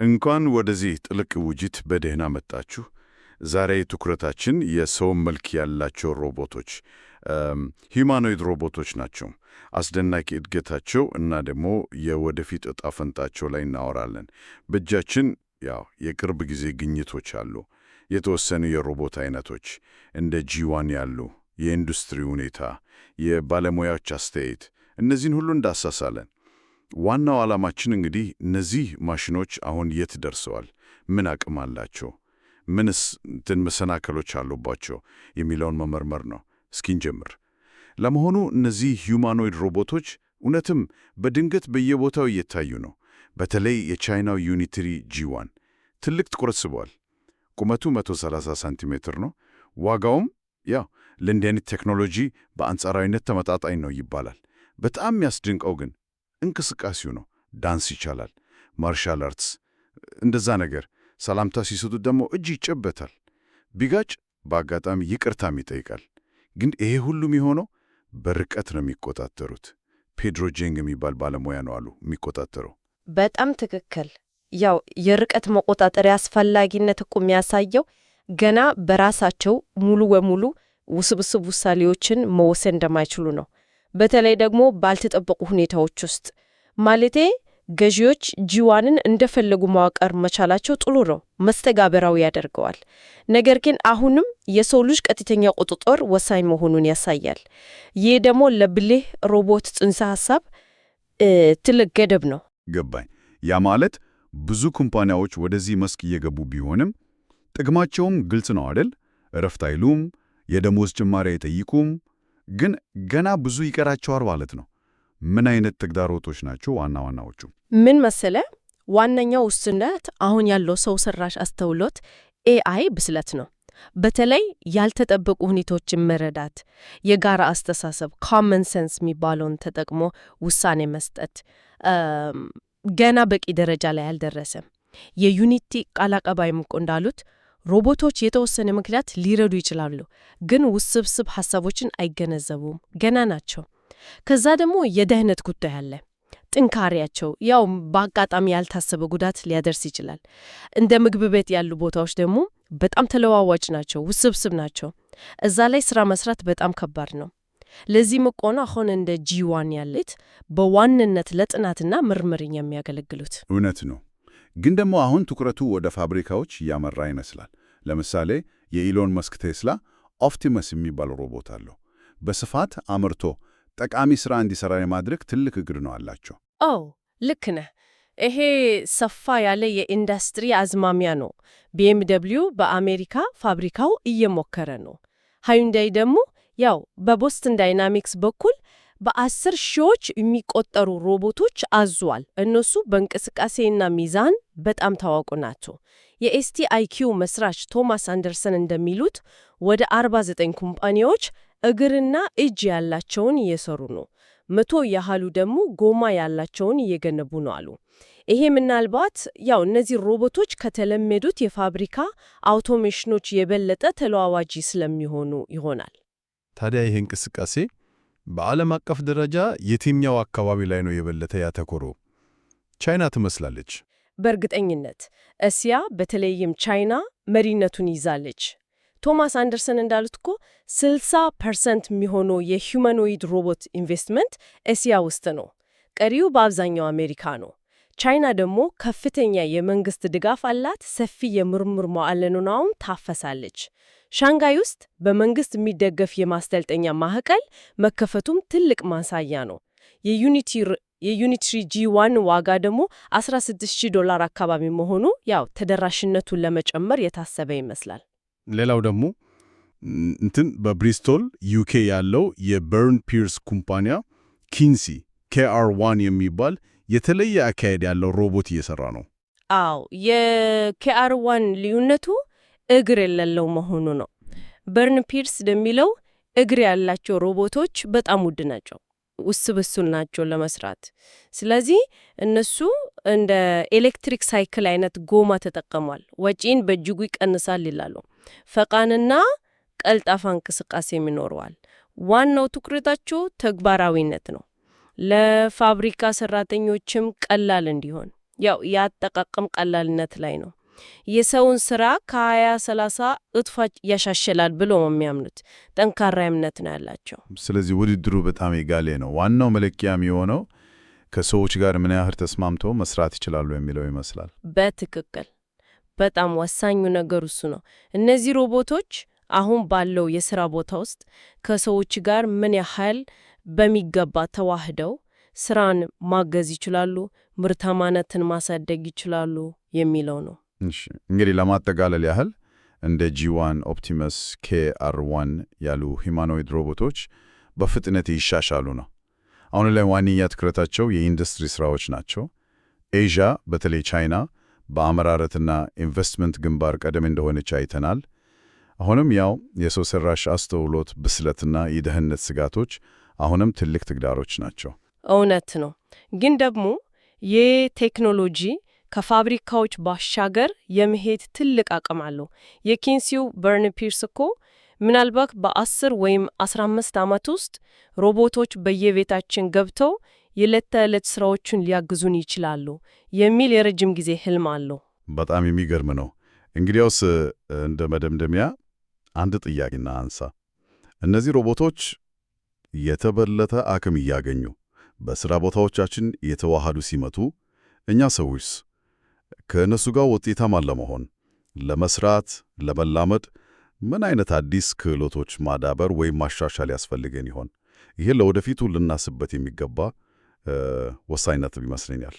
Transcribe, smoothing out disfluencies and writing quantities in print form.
እንኳን ወደዚህ ጥልቅ ውይይት በደህና መጣችሁ። ዛሬ ትኩረታችን የሰው መልክ ያላቸው ሮቦቶች ሂውማኖይድ ሮቦቶች ናቸው። አስደናቂ እድገታቸው እና ደግሞ የወደፊት ዕጣ ፈንታቸው ላይ እናወራለን። በእጃችን የቅርብ ጊዜ ግኝቶች አሉ። የተወሰኑ የሮቦት አይነቶች እንደ ጂ1 ያሉ፣ የኢንዱስትሪ ሁኔታ፣ የባለሙያዎች አስተያየት፣ እነዚህን ሁሉ እንዳሳሳለን። ዋናው ዓላማችን እንግዲህ እነዚህ ማሽኖች አሁን የት ደርሰዋል፣ ምን አቅም አላቸው፣ ምንስ መሰናክሎች አሉባቸው የሚለውን መመርመር ነው። እስኪ እንጀምር። ለመሆኑ እነዚህ ሂውማኖይድ ሮቦቶች እውነትም በድንገት በየቦታው እየታዩ ነው? በተለይ የቻይናው ዩኒትሪ ጂ1 ትልቅ ትኩረት ስቧል። ቁመቱ 130 ሳንቲሜትር ነው። ዋጋውም ለእንዲህ አይነት ቴክኖሎጂ በአንጻራዊነት ተመጣጣኝ ነው ይባላል። በጣም የሚያስደንቀው ግን እንቅስቃሴው ነው። ዳንስ ይቻላል፣ ማርሻል አርትስ፣ እንደዛ ነገር። ሰላምታ ሲሰጡት ደግሞ እጅ ይጨበታል። ቢጋጭ በአጋጣሚ ይቅርታም ይጠይቃል። ግን ይሄ ሁሉም የሆነው በርቀት ነው የሚቆጣጠሩት። ፔድሮ ጄንግ የሚባል ባለሙያ ነው አሉ የሚቆጣጠረው። በጣም ትክክል። የርቀት መቆጣጠሪያ አስፈላጊነት እኮ የሚያሳየው ገና በራሳቸው ሙሉ በሙሉ ውስብስብ ውሳኔዎችን መወሰን እንደማይችሉ ነው። በተለይ ደግሞ ባልተጠበቁ ሁኔታዎች ውስጥ ማለቴ ገዢዎች ጂ1ን እንደፈለጉ ማዋቀር መቻላቸው ጥሩ ነው፣ መስተጋበራዊ ያደርገዋል። ነገር ግን አሁንም የሰው ልጅ ቀጥተኛ ቁጥጥር ወሳኝ መሆኑን ያሳያል። ይህ ደግሞ ለብልህ ሮቦት ጽንሰ ሐሳብ ትልቅ ገደብ ነው። ገባኝ። ያ ማለት ብዙ ኩምፓኒያዎች ወደዚህ መስክ እየገቡ ቢሆንም ጥቅማቸውም ግልጽ ነው አይደል? እረፍት አይሉም፣ የደሞዝ ጭማሪ አይጠይቁም። ግን ገና ብዙ ይቀራቸዋል ማለት ነው። ምን አይነት ተግዳሮቶች ናቸው ዋና ዋናዎቹ? ምን መሰለ፣ ዋነኛው ውስንነት አሁን ያለው ሰው ሰራሽ አስተውሎት ኤአይ ብስለት ነው። በተለይ ያልተጠበቁ ሁኔታዎችን መረዳት፣ የጋራ አስተሳሰብ ኮመን ሴንስ የሚባለውን ተጠቅሞ ውሳኔ መስጠት ገና በቂ ደረጃ ላይ አልደረሰም። የዩኒቲ ቃል አቀባይም እኮ እንዳሉት ሮቦቶች የተወሰነ ምክንያት ሊረዱ ይችላሉ፣ ግን ውስብስብ ሐሳቦችን አይገነዘቡም፣ ገና ናቸው። ከዛ ደግሞ የደህንነት ጉዳይ አለ። ጥንካሬያቸው በአጋጣሚ ያልታሰበ ጉዳት ሊያደርስ ይችላል። እንደ ምግብ ቤት ያሉ ቦታዎች ደግሞ በጣም ተለዋዋጭ ናቸው፣ ውስብስብ ናቸው። እዛ ላይ ስራ መስራት በጣም ከባድ ነው። ለዚህ መቆኑ አሁን እንደ ጂ1 ያሉት በዋንነት ለጥናትና ምርምር የሚያገለግሉት። እውነት ነው። ግን ደግሞ አሁን ትኩረቱ ወደ ፋብሪካዎች እያመራ ይመስላል። ለምሳሌ የኢሎን መስክ ቴስላ ኦፕቲመስ የሚባል ሮቦት አለው። በስፋት አምርቶ ጠቃሚ ሥራ እንዲሠራ የማድረግ ትልቅ እግር ነው አላቸው። ልክ ነህ። ይሄ ሰፋ ያለ የኢንዱስትሪ አዝማሚያ ነው። ቢኤምደብሊው በአሜሪካ ፋብሪካው እየሞከረ ነው። ሃዩንዳይ ደግሞ በቦስተን ዳይናሚክስ በኩል በ10 ሺዎች የሚቆጠሩ ሮቦቶች አዟል። እነሱ በእንቅስቃሴና ሚዛን በጣም ታዋቁ ናቸው። የኤስቲአይኪው መስራች ቶማስ አንደርሰን እንደሚሉት ወደ 49 ኩምፓኒዎች እግርና እጅ ያላቸውን እየሰሩ ነው። 100 ያህሉ ደግሞ ጎማ ያላቸውን እየገነቡ ነው አሉ። ይሄ ምናልባት እነዚህ ሮቦቶች ከተለመዱት የፋብሪካ አውቶሜሽኖች የበለጠ ተለዋዋጭ ስለሚሆኑ ይሆናል። ታዲያ ይሄ እንቅስቃሴ በዓለም አቀፍ ደረጃ የትኛው አካባቢ ላይ ነው የበለጠ ያተኮረው? ቻይና ትመስላለች። በእርግጠኝነት እስያ፣ በተለይም ቻይና መሪነቱን ይዛለች። ቶማስ አንደርሰን እንዳሉት እኮ 60% የሚሆነው የሂውማኖይድ ሮቦት ኢንቨስትመንት እስያ ውስጥ ነው። ቀሪው በአብዛኛው አሜሪካ ነው። ቻይና ደግሞ ከፍተኛ የመንግስት ድጋፍ አላት። ሰፊ የምርምር መዋዕለ ንዋይም ታፈሳለች። ሻንጋይ ውስጥ በመንግስት የሚደገፍ የማሰልጠኛ ማዕከል መከፈቱም ትልቅ ማሳያ ነው። የዩኒትሪ ጂ1 ዋጋ ደግሞ $16,000 አካባቢ መሆኑ ተደራሽነቱን ለመጨመር የታሰበ ይመስላል። ሌላው ደግሞ በብሪስቶል ዩኬ ያለው የበርን ፒርስ ኩምፓኒያ ኪንሲ KR1 የሚባል የተለየ አካሄድ ያለው ሮቦት እየሰራ ነው። የኬአር1 ልዩነቱ እግር የሌለው መሆኑ ነው። በርን ፒርስ እንደሚለው እግር ያላቸው ሮቦቶች በጣም ውድ ናቸው፣ ውስብስብ ናቸው ለመስራት። ስለዚህ እነሱ እንደ ኤሌክትሪክ ሳይክል አይነት ጎማ ተጠቅመዋል። ወጪን በእጅጉ ይቀንሳል ይላሉ። ፈጣንና ቀልጣፋ እንቅስቃሴም ይኖረዋል። ዋናው ትኩረታቸው ተግባራዊነት ነው። ለፋብሪካ ሰራተኞችም ቀላል እንዲሆን ያው የአጠቃቀም ቀላልነት ላይ ነው። የሰውን ስራ ከ20-30 እጥፍ ያሻሽላል ብሎ የሚያምኑት ጠንካራ እምነት ነው ያላቸው። ስለዚህ ውድድሩ በጣም የጋለ ነው። ዋናው መለኪያ የሚሆነው ከሰዎች ጋር ምን ያህል ተስማምተው መስራት ይችላሉ የሚለው ይመስላል። በትክክል በጣም ወሳኙ ነገር እሱ ነው። እነዚህ ሮቦቶች አሁን ባለው የሥራ ቦታ ውስጥ ከሰዎች ጋር ምን ያህል በሚገባ ተዋህደው ስራን ማገዝ ይችላሉ፣ ምርታማነትን ማሳደግ ይችላሉ የሚለው ነው። እሺ እንግዲህ ለማጠቃለል ያህል እንደ G1፣ ኦፕቲመስ፣ KR1 ያሉ ሂማኖይድ ሮቦቶች በፍጥነት ይሻሻሉ ነው። አሁን ላይ ዋነኛ ትኩረታቸው የኢንዱስትሪ ስራዎች ናቸው። ኤዥያ በተለይ ቻይና በአመራረትና ኢንቨስትመንት ግንባር ቀደም እንደሆነች አይተናል። አሁንም ያው የሰው ሰራሽ አስተውሎት ብስለትና የደህንነት ስጋቶች አሁንም ትልቅ ተግዳሮች ናቸው። እውነት ነው። ግን ደግሞ ይህ ቴክኖሎጂ ከፋብሪካዎች ባሻገር የመሄድ ትልቅ አቅም አለው። የኪንሲው በርን ፒርስ እኮ ምናልባት በ10 ወይም 15 ዓመት ውስጥ ሮቦቶች በየቤታችን ገብተው የዕለት ተዕለት ስራዎችን ሊያግዙን ይችላሉ የሚል የረጅም ጊዜ ህልም አለው። በጣም የሚገርም ነው። እንግዲያውስ እንደ መደምደሚያ አንድ ጥያቄና አንሳ። እነዚህ ሮቦቶች የተበለጠ አቅም እያገኙ በሥራ ቦታዎቻችን የተዋሃዱ ሲመጡ እኛ ሰውስ ከእነሱ ጋር ውጤታማ ለመሆን ለመስራት፣ ለመላመድ ምን አይነት አዲስ ክህሎቶች ማዳበር ወይም ማሻሻል ያስፈልገን ይሆን? ይሄ ለወደፊቱ ልናስበት የሚገባ ወሳኝ ነጥብ ይመስለኛል።